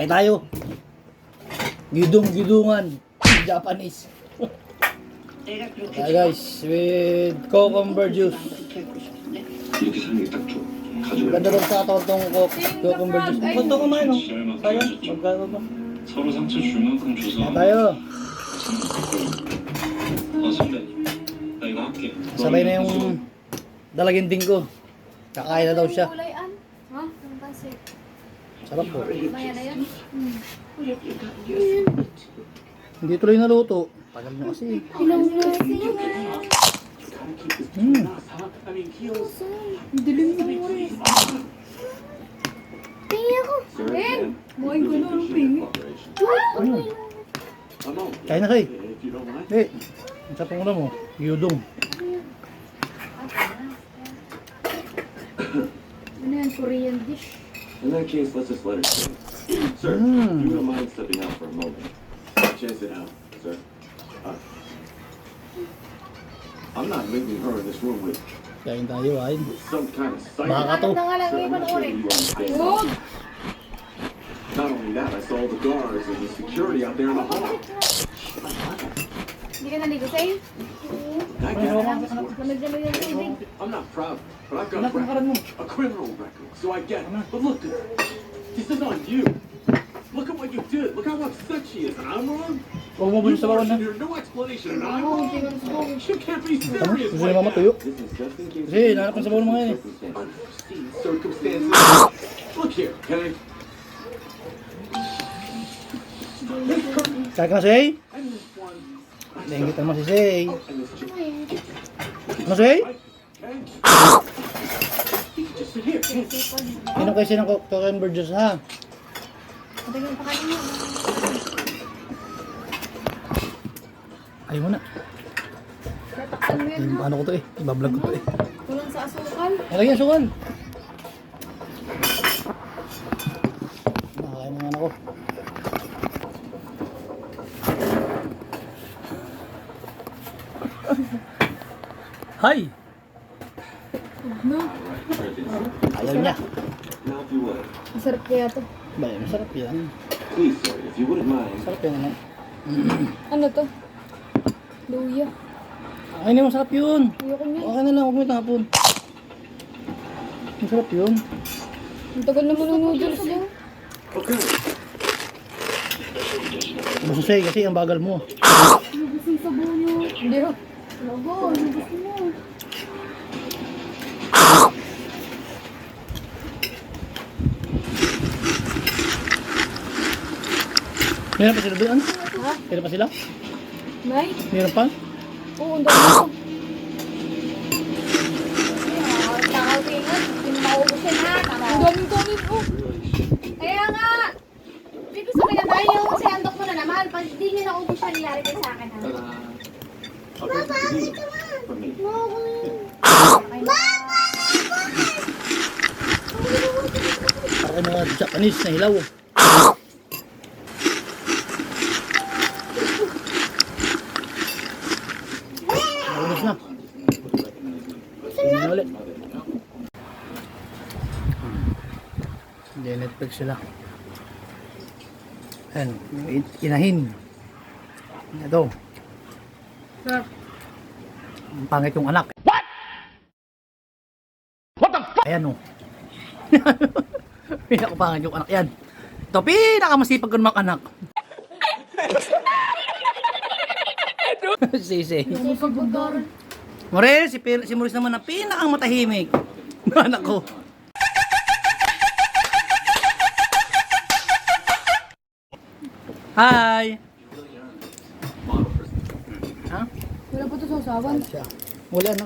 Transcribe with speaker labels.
Speaker 1: Kain tayo. Gidung-gidungan. Japanese. Guys, with cucumber juice.
Speaker 2: 이렇게 사는 게 딱 좋아. 가족.
Speaker 1: Ganda daw sa tontong cucumber juice. Punto ko man, no? Sayang, magkano ba?
Speaker 2: 서로 상처 줄 만큼 줘서.
Speaker 1: Kain tayo.
Speaker 2: 선배, 나 이거 할게.
Speaker 1: Sabay na yung dalaginding ko. Kakain na daw siya.
Speaker 3: Gulayan. Ha? Ang pansit.
Speaker 1: Sarap po.
Speaker 3: Maya na yan?
Speaker 1: Hindi tuloy naluto. Tagal nyo kasi.
Speaker 3: Ilang kasi. Dilim mo rin. Tingin ako. Ben! Buhay ko na ang pingi.
Speaker 1: Kain na kayo. Eh, ang sapang ulam mo. Yudong.
Speaker 3: Ano yan? Korean dish.
Speaker 4: In that case, let's just let her stay. Sir, if you don't mind stepping out for a moment. Chance it out, sir. I'm not leaving her in this room with
Speaker 1: Kain tayo, ay.
Speaker 4: some kind of psycho.
Speaker 1: Baka to.
Speaker 3: Ano nga lang
Speaker 4: Sir, I'm
Speaker 3: iba
Speaker 4: not sure
Speaker 3: ulit.
Speaker 4: you understand.
Speaker 3: Huwag!
Speaker 4: Not only that, I saw the guards and the security out there in the hall.
Speaker 3: Hindi ka naligo, Say?
Speaker 4: I get it.
Speaker 3: Lamig-lamig yung tubig.
Speaker 4: I'm not proud, but I've got a criminal record, so I get it. But look, this is on you. Look at what you did. Look how upset she is, and I'm wrong.
Speaker 1: Huwag mo
Speaker 4: You
Speaker 1: bulis sa bawon na.
Speaker 4: barged in here, no explanation, and I'm
Speaker 3: Oo,
Speaker 4: wrong.
Speaker 3: hindi ko na subukin.
Speaker 4: You can't be
Speaker 1: Tama,
Speaker 4: serious
Speaker 1: gusto
Speaker 4: like
Speaker 1: ni mama
Speaker 4: that.
Speaker 1: tuyo.
Speaker 4: This is just in case.
Speaker 1: Kasi, nahanap ng sabaw ng mga yan eh.
Speaker 4: Unforeseen circumstances. Look here, okay?
Speaker 1: Kain ka na, Say?
Speaker 4: And this one.
Speaker 1: Nainggit naman si Say.
Speaker 4: And this chick,
Speaker 1: Ano, Say?
Speaker 4: okay? You can just sit here.
Speaker 1: Inom kayo siya ng cucumber juice, ha?
Speaker 3: Matagal pa kanin mo.
Speaker 1: Ayaw mo na.
Speaker 3: Tatakpan mo yan, ha?
Speaker 1: Ano ko to eh. Ibablog ko to eh.
Speaker 3: Kulang sa asukal.
Speaker 1: Nalagyan sukan. Nakakain naman ako. Hi!
Speaker 3: No?
Speaker 1: Ayaw niya.
Speaker 4: Now, if you would,
Speaker 3: Masarap kaya to.
Speaker 1: Ba, masarap yan.
Speaker 4: please, sir, if you wouldn't mind.
Speaker 1: Masarap yan naman.
Speaker 3: Ano to? Luya.
Speaker 1: Ay, hindi masarap yun.
Speaker 3: Ayoko niya.
Speaker 1: Okay na lang, huwag mo itapon. Masarap yun.
Speaker 3: Ang tagal naman ng noodles niya.
Speaker 4: Okay.
Speaker 1: Masusay kasi ang bagal mo.
Speaker 3: Lubos yung sabaw niyo. Hindi ho. Logo, lubos mo.
Speaker 1: Meron pa sila doon?
Speaker 3: Ha?
Speaker 1: Meron pa sila?
Speaker 3: May?
Speaker 1: Meron pa?
Speaker 3: Oo, ang dami ko. Takaw tingin. Hindi maubos yan ha. Ang daming kanin oh. Kaya nga. Dito sa kanya tayo. Kasi andok mo na naman. Pag hindi niya naubos siya, nilari kayo sa akin ha.
Speaker 4: Okay, easy for me.
Speaker 1: Para mga Japanese na hilaw. Naubos na. Hindi na ulit. Hindi, Netflix sila. Ayan, yung inahin. Ito. Ang pangit yung anak. What the fuck? Ayan o. Pinakapangit yung anak yan. Ito, pinakamasipag ko namang anak. Sisi. Morel, si Maurice naman na pinakang matahimik. Anak ko. Hi! Ha?
Speaker 3: Wala po ito sa usawan.
Speaker 1: Wala na.